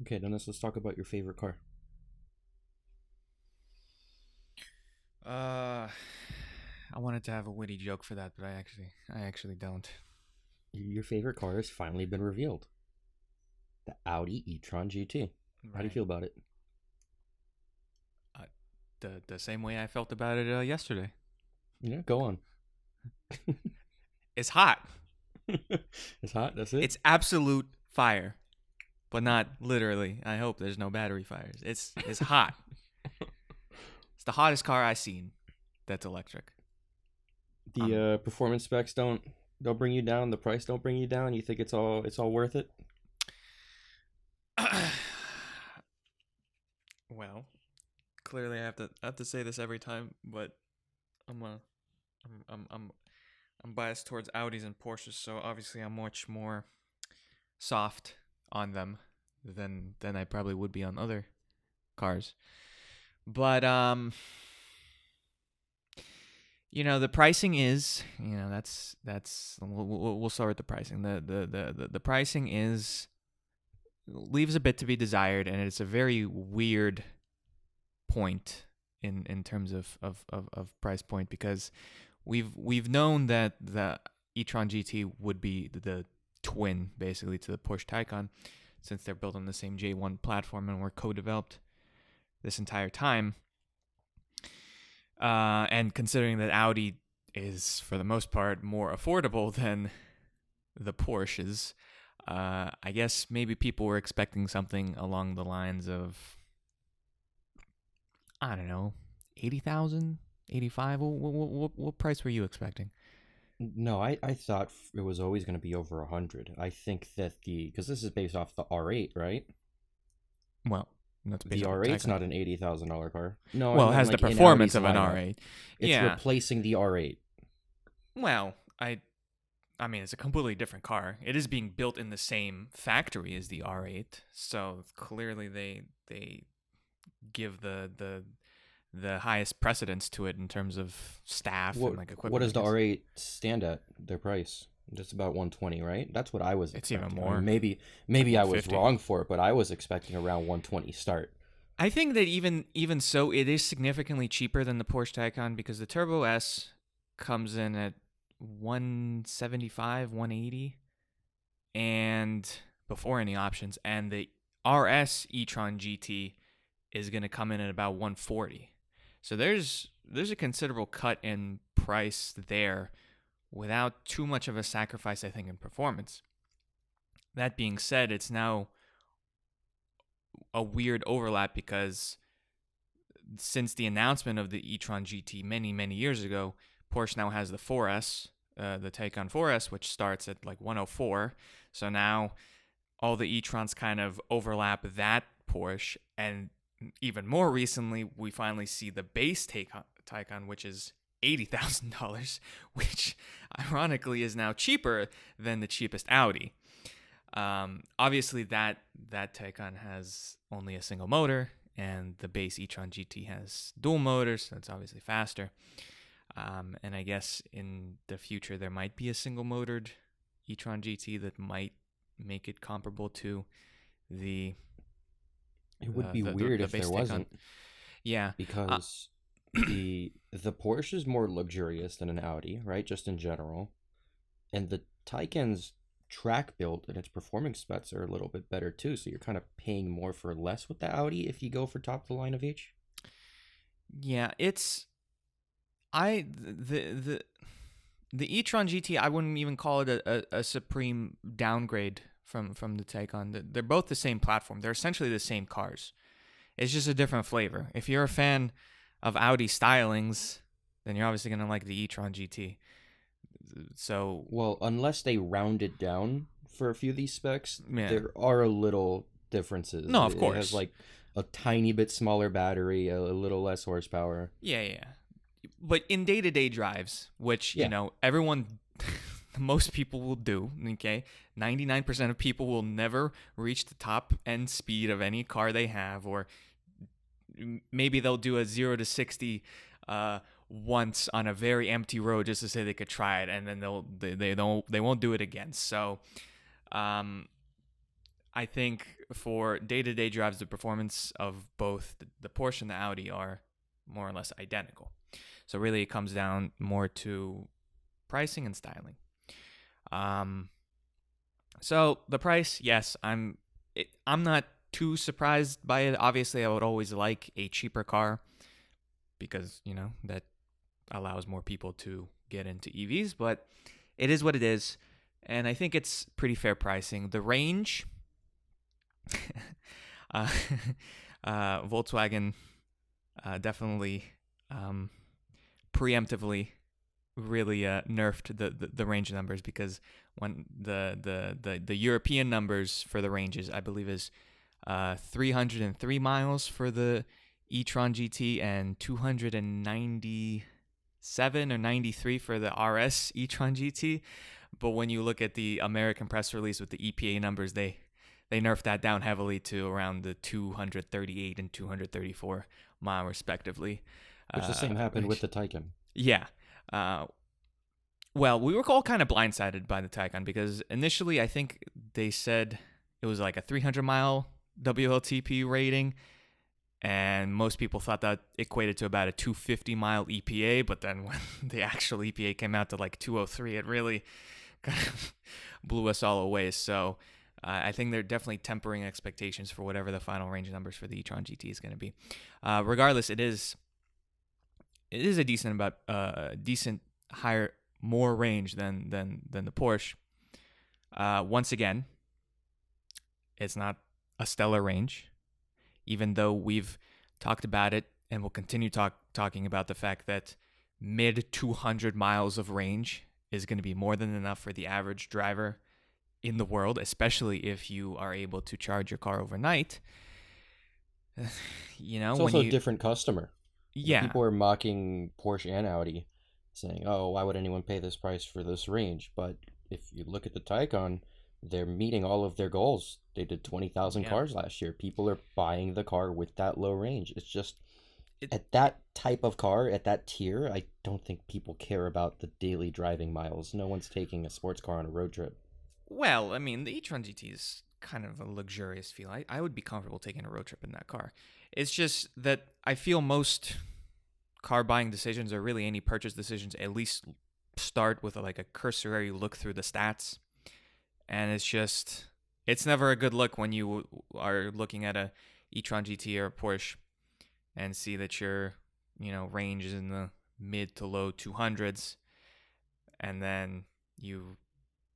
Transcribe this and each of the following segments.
Okay, then let's talk about your favorite car. Uh, I wanted to have a witty joke for that, but I actually don't. Your favorite car has finally been revealed. The Audi E-Tron GT. How do you Right. feel about it? Uh, the same way I felt about it yesterday. Yeah, go on. It's hot. It's hot. That's it. It's absolute fire, but not literally. I hope there's no battery fires. It's hot. It's the hottest car I've seen that's electric. The Um, performance specs don't bring you down. The price don't bring you down. You think it's all worth it? well, clearly I have to say this every time, but I'm a I'm biased towards Audis and Porsches, so obviously I'm much more soft on them than I probably would be on other cars. But the pricing is, that's we'll start with the pricing. The pricing is leaves a bit to be desired, and it's a very weird point in terms of price point because we've known that the e-tron GT would be the twin basically to the Porsche Taycan since they're built on the same J1 platform and were co-developed this entire time. And considering that Audi is for the most part more affordable than the Porsches, I guess maybe people were expecting something along the lines of, I don't know, 80,000, 85. What price were you expecting? No, I thought it was always going to be over 100. I think that because this is based off the R8, right? Well, that's based The off the R8's Taycan. not an $80,000 car. No, I Well, it meant has the like in performance Audi's of an lineup. R8. It's Yeah. replacing the R8. Well, I mean, it's a completely different car. It is being built in the same factory as the R8, so clearly they give the highest precedence to it in terms of staff and like What equipment, I does the guess. R8 stand at? Their price? Just about 120, right? That's what I was It's even expecting. I mean, more, like maybe I was 150. wrong for it, but I was expecting around 120 start. I think that even so, it is significantly cheaper than the Porsche Taycan because the Turbo S comes in at 175, 180, and before any options, and the RS e-tron GT is going to come in at about 140. So there's a considerable cut in price there without too much of a sacrifice, I think, in performance. That being said, it's now a weird overlap because since the announcement of the e-tron GT many years ago, Porsche now has the 4S, the Taycan 4S, which starts at like 104. So now all the e-trons kind of overlap that Porsche, and even more recently, we finally see the base Taycan, which is $80,000, which ironically is now cheaper than the cheapest Audi. Obviously, that Taycan has only a single motor, and the base e-tron GT has dual motors, so it's obviously faster. And I guess in the future there might be a single motored e-tron GT that might make it comparable to the It would be the the, weird the if there base Taycan. wasn't, Yeah. Uh, because the Porsche is more luxurious than an Audi, right? Just in general, and the Taycan's track build and its performance specs are a little bit better too. So you're kind of paying more for less with the Audi if you go for top of the line of each. yeah, it's I the e-tron GT. I wouldn't even call it a supreme downgrade from the Taycan. They're both the same platform. They're essentially the same cars. It's just a different flavor. If you're a fan of Audi stylings, then you're obviously gonna like the e-tron GT. So Well, unless they round it down for a few of these specs, yeah, there are a little differences. no, of It has course, like a tiny bit smaller battery, a little less horsepower. yeah. But in day-to-day drives, which Yeah. everyone, most people will do. Okay, 99% of people will never reach the top end speed of any car they have, or maybe they'll do a 0 to 60 once on a very empty road just to say they could try it, and then they won't do it again. So, um, I think for day-to-day drives, the performance of both the Porsche and the Audi are more or less identical. So really, it comes down more to pricing and styling. Um, so the price, yes, I'm not too surprised by it. Obviously, I would always like a cheaper car because that allows more people to get into EVs, but it is what it is, and I think it's pretty fair pricing. The range, uh, Volkswagen definitely preemptively really nerfed the range numbers, because when the European numbers for the ranges, I believe, is 303 miles for the e-tron GT and 297 or 93 for the RS e-tron GT. But when you look at the American press release with the EPA numbers, they nerfed that down heavily to around the 238 and 234 mile respectively. Which the same happened with the Taycan. Yeah. Well, we were all kind of blindsided by the Taycan because initially I think they said it was like a 300-mile WLTP rating, and most people thought that equated to about a 250-mile EPA, but then when the actual EPA came out to like 203, it really kind of blew us all away. So I think they're definitely tempering expectations for whatever the final range numbers for the e-tron GT is going to be. Regardless, it is a decent higher, more range than the Porsche. Once again, it's not a stellar range, even though we've talked about it and will continue talking about the fact that mid 200 miles of range is going to be more than enough for the average driver in the world, especially if you are able to charge your car overnight. It's also a different customer. Yeah. People are mocking Porsche and Audi, saying, "Oh, why would anyone pay this price for this range?" But if you look at the Taycan, they're meeting all of their goals. They did 20,000 cars last year. People are buying the car with that low range. It's just at that type of car, at that tier, I don't think people care about the daily driving miles. No one's taking a sports car on a road trip. Well, I mean, the e-tron GT is kind of a luxurious feel. I would be comfortable taking a road trip in that car. It's just that I feel most car buying decisions, or really any purchase decisions, at least start with a cursory look through the stats. And it's never a good look when you are looking at a e-tron GT or a Porsche and see that your range is in the mid to low 200s, and then you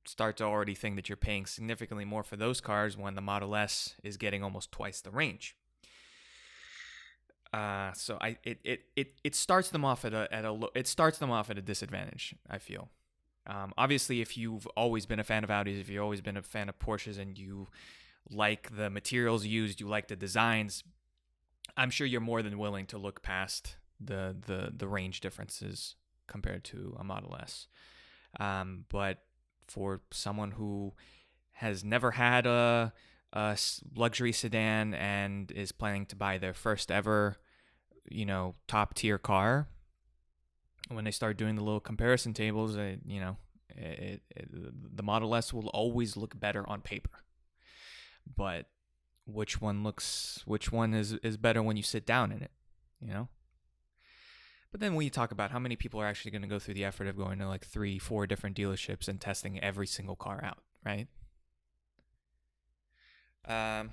start to already think that you're paying significantly more for those cars when the Model S is getting almost twice the range. So it starts them off at a disadvantage, I feel. Obviously, if you've always been a fan of Audis, if you've always been a fan of Porsches, and you like the materials used, you like the designs, I'm sure you're more than willing to look past the range differences compared to a Model S. But for someone who has never had a luxury sedan and is planning to buy their first ever, top tier car, when they start doing the little comparison tables, the Model S will always look better on paper. But which one is better when you sit down in it, But then when you talk about how many people are actually going to go through the effort of going to 3-4 different dealerships and testing every single car out, right? I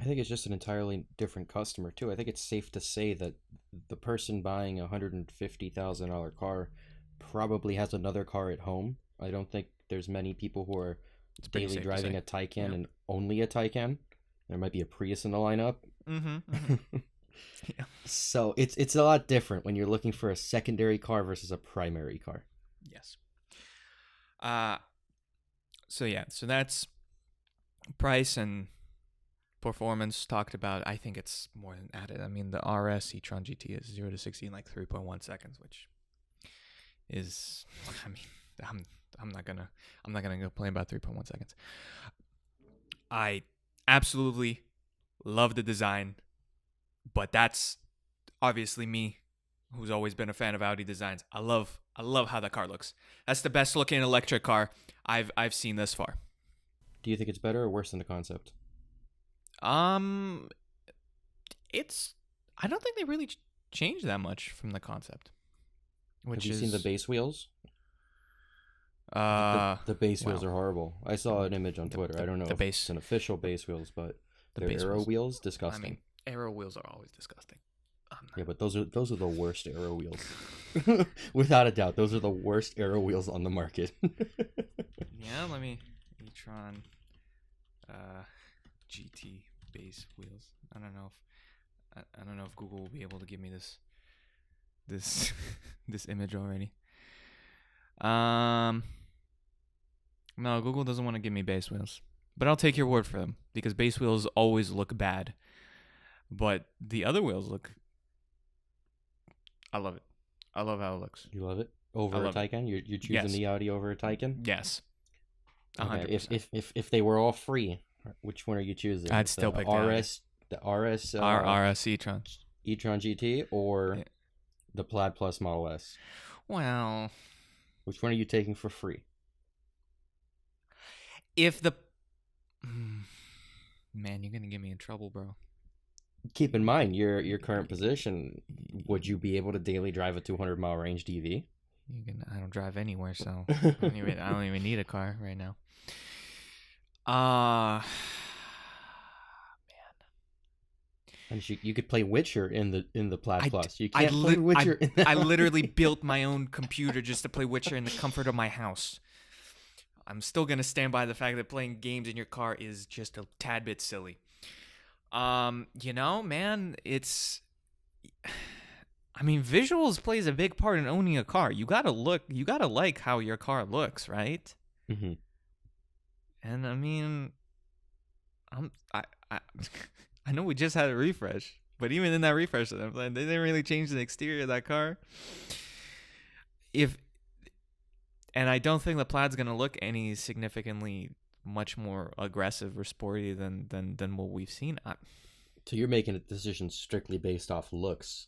think it's just an entirely different customer too. I think it's safe to say that the person buying a $150,000 car probably has another car at home. I don't think there's many people who are daily driving a Taycan and only a Taycan. There might be a Prius in the lineup. Mm-hmm. Yeah. So it's a lot different when you're looking for a secondary car versus a primary car. Yes. So that's price and performance talked about. I think it's more than added. I mean, the RS e-tron GT is 0 to 60 in 3.1 seconds, which is, I mean, I'm not gonna complain about 3.1 seconds. I absolutely love the design, but that's obviously me, who's always been a fan of Audi designs. I love how that car looks. That's the best looking electric car I've seen thus far. Do you think it's better or worse than the concept? Um, it's. I don't think they really changed that much from the concept, Have which you seen the is base wheels? uh, The base wheels well, are horrible. I saw an image on Twitter. I don't know the if it's base an official base wheels, but the they're base aero wheels. wheels. I mean, Disgusting. aero wheels are always disgusting. Yeah, but those are the worst aero wheels. Without a doubt, those are the worst aero wheels on the market. Yeah, let me E-Tron GT base wheels. I don't know if Google will be able to give me this this image already. No, Google doesn't want to give me base wheels. But I'll take your word for them because base wheels always look bad. But the other wheels look I love it. I love how it looks. You love it I over a love it. Taycan. You're choosing Yes. the Audi over a Taycan. Yes. Okay. 100%. If they were all free, which one are you choosing? I'd still pick the Audi. The RS RS E-Tron. e-tron GT or Yeah. the Plaid Plus Model S? Well, Which one are you taking for free? if the man, you're gonna get me in trouble, bro. Keep in mind your current position. Would you be able to daily drive a 200-mile range DV? I don't drive anywhere, so I don't even need a car right now. Man. And you could play Witcher in the Plaid Plus. You I can't play Witcher in that I one. literally built my own computer just to play Witcher in the comfort of my house. I'm still gonna stand by the fact that playing games in your car is just a tad bit silly. Man, I mean, visuals plays a big part in owning a car. You gotta like how your car looks, right? Mm-hmm. And I mean, I I know we just had a refresh, but even in that refresh, they didn't really change the exterior of that car. And I don't think the Plaid's gonna look any significantly much more aggressive or sporty than what we've seen. So you're making a decision strictly based off looks.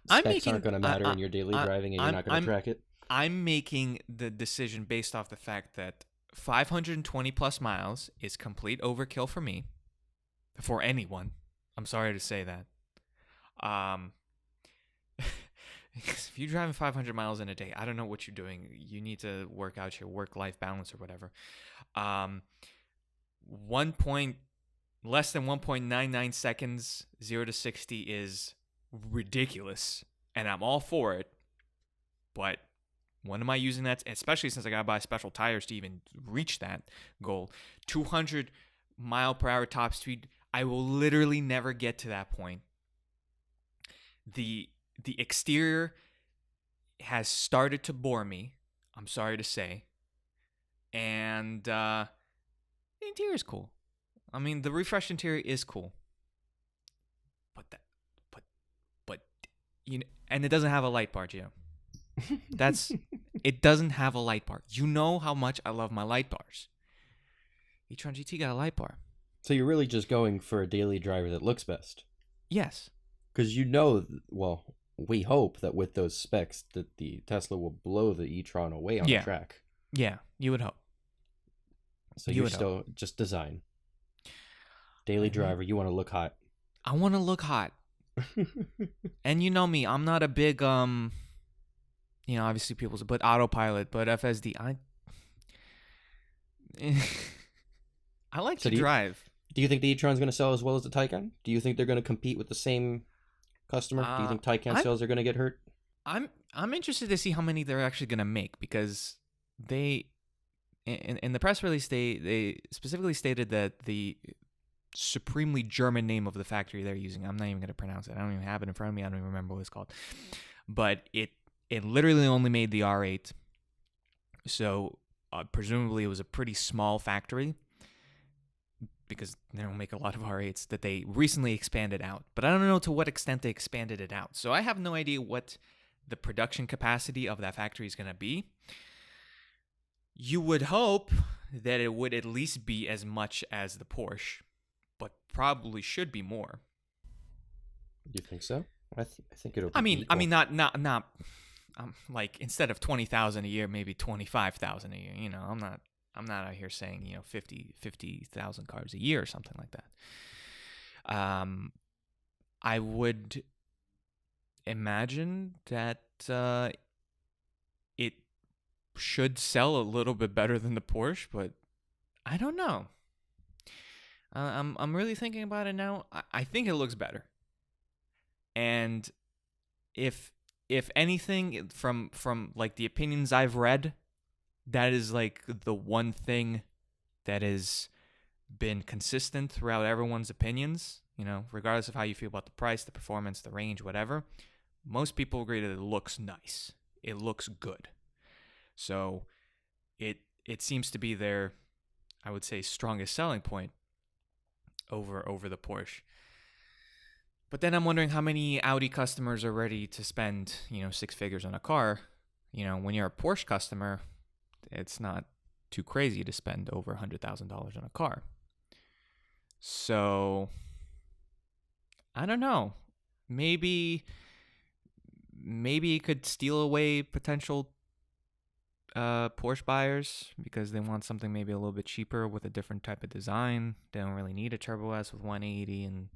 I'm Specs making aren't going to matter in your daily driving, and you're not going to track it. I'm making the decision based off the fact that 520 plus miles is complete overkill for me, for anyone. I'm sorry to say that. Because if you're driving 500 miles in a day, I don't know what you're doing. You need to work out your work-life balance or whatever. Less than 1.99 seconds, 0 to 60 is ridiculous, and I'm all for it. But when am I using that? Especially since I gotta buy special tires to even reach that goal. 200 mile per hour top speed. I will literally never get to that point. The exterior has started to bore me. I'm sorry to say, and the interior is cool. I mean, the refreshed interior is cool, but and it doesn't have a light bar, Gio. It doesn't have a light bar. You know how much I love my light bars. E-Tron GT got a light bar. So you're really just going for a daily driver that looks best. Yes. Because we hope that with those specs that the Tesla will blow the e-tron away on the track. Yeah, you would hope. So you're still just design. Daily driver, you want to look hot. I want to look hot. And you know me, I'm not a big obviously people say, but autopilot, but FSD. I like to drive. Do you think the e-tron's going to sell as well as the Taycan? Do you think they're going to compete with the same customer? Do you think Taycan sales are going to get hurt? I'm interested to see how many they're actually going to make, because they in the press release they specifically stated that the supremely German name of the factory they're using, I'm not even going to pronounce it. I don't even have it in front of me. I don't even remember what it's called. But it literally only made the R8. So presumably it was a pretty small factory, because they don't make a lot of R8s, that they recently expanded out. But I don't know to what extent they expanded it out. So I have no idea what the production capacity of that factory is going to be. You would hope that it would at least be as much as the Porsche, but probably should be more. You think so? I think it'll be I mean, equal. not like, instead of 20,000 a year, maybe 25,000 a year. I'm not out here saying 50,000 cars a year or something like that. Um, I would imagine that it should sell a little bit better than the Porsche, but I don't know. I'm really thinking about it now. I think it looks better, and if if anything, from like the opinions I've read, that is like the one thing that has been consistent throughout everyone's opinions. You know, regardless of how you feel about the price, the performance, the range, whatever. Most people agree that it looks nice. It looks good. So it seems to be their, I would say, strongest selling point over the Porsche. But then I'm wondering how many Audi customers are ready to spend, six figures on a car. When you're a Porsche customer, it's not too crazy to spend over $100,000 on a car. So I don't know. Maybe it could steal away potential Porsche buyers because they want something maybe a little bit cheaper with a different type of design. They don't really need a Turbo S with 180, and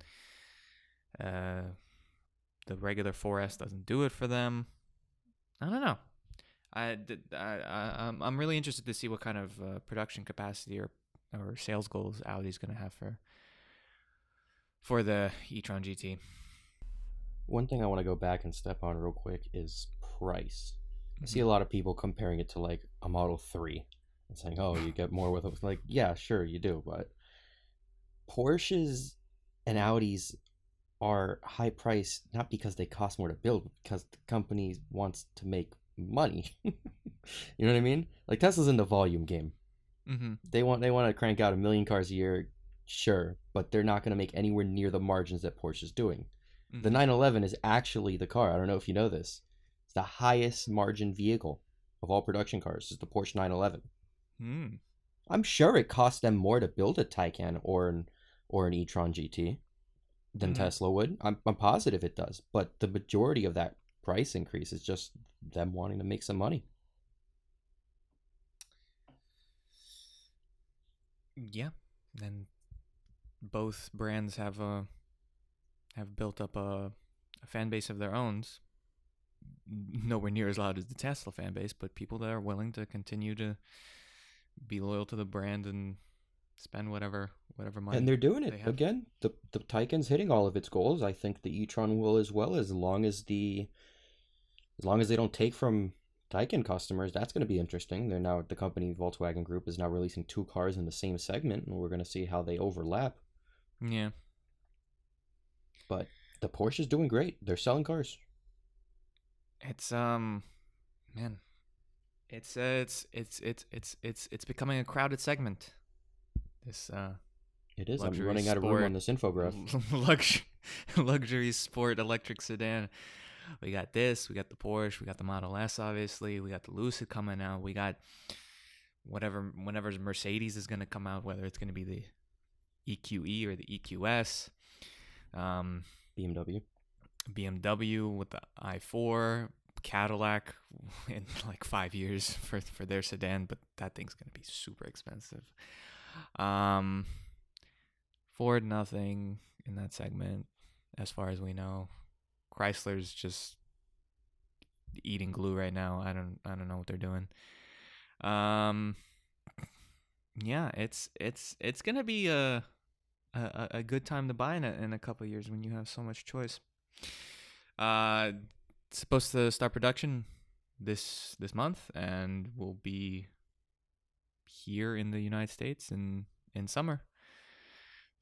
the regular 4S doesn't do it for them. I don't know. I'm really interested to see what kind of production capacity or sales goals Audi's going to have for the e-tron GT. One thing I want to go back and step on real quick is price. I see a lot of people comparing it to like a Model 3 and saying, oh, you get more with it. Like, yeah, sure, you do. But Porsches and Audis are high priced not because they cost more to build, but because the company wants to make money. You know what I mean? Like Tesla's in the volume game. Mm-hmm. They want to crank out 1,000,000 cars a year, sure, but they're not going to make anywhere near the margins that Porsche is doing. Mm-hmm. The 911 is actually the car. I don't know if you know this. It's the highest margin vehicle of all production cars. Is the Porsche 911. Mm. I'm sure it costs them more to build a Taycan or an e-tron GT than Tesla would. I'm positive it does. But the majority of that price increase is just them wanting to make some money. Yeah, and both brands have built up a fan base of their own. Nowhere near as loud as the Tesla fan base, but people that are willing to continue to be loyal to the brand and spend whatever money. And they're doing it again. The Taycan's hitting all of its goals. I think the e-tron will as well, as long as they don't take from Taycan customers. That's going to be interesting. They're now, the company Volkswagen Group is now releasing two cars in the same segment, and we're going to see how they overlap. Yeah. But the Porsche is doing great. They're selling cars. It's man, it's becoming a crowded segment. This it is. I'm running out of room on this infograph. Luxury sport electric sedan. We got this. We got the Porsche. We got the Model S. Obviously, we got the Lucid coming out. We got whenever Mercedes is going to come out, whether it's going to be the EQE or the EQS. BMW with the i4, Cadillac in like 5 years for their sedan, but that thing's gonna be super expensive. Ford, nothing in that segment as far as we know. Chrysler's just eating glue right now. I don't know what they're doing. Yeah, it's gonna be a good time to buy in a couple of years when you have so much choice. It's supposed to start production this month, and will be here in the United States in summer.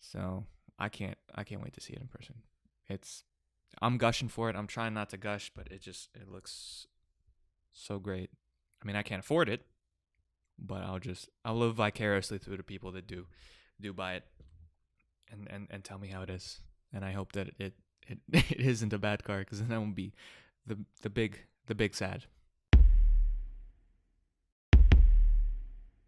So I can't wait to see it in person. I'm gushing for it. I'm trying not to gush, but it looks so great. I mean, I can't afford it, but I'll live vicariously through the people that do buy it and tell me how it is. And I hope that it isn't a bad car, because then that would be the big sad.